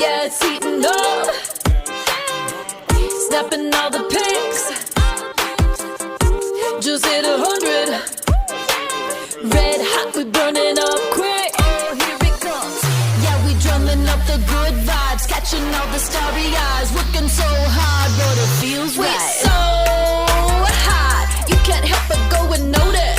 Yeah, it's heating up, snapping all the pics. Just hit 100, red hot, we burning up quick. Oh, here it comes. Yeah, we drumming up the good vibes, catching all the starry eyes, working so hard, but it feels right. We're so hot, you can't help but go and notice.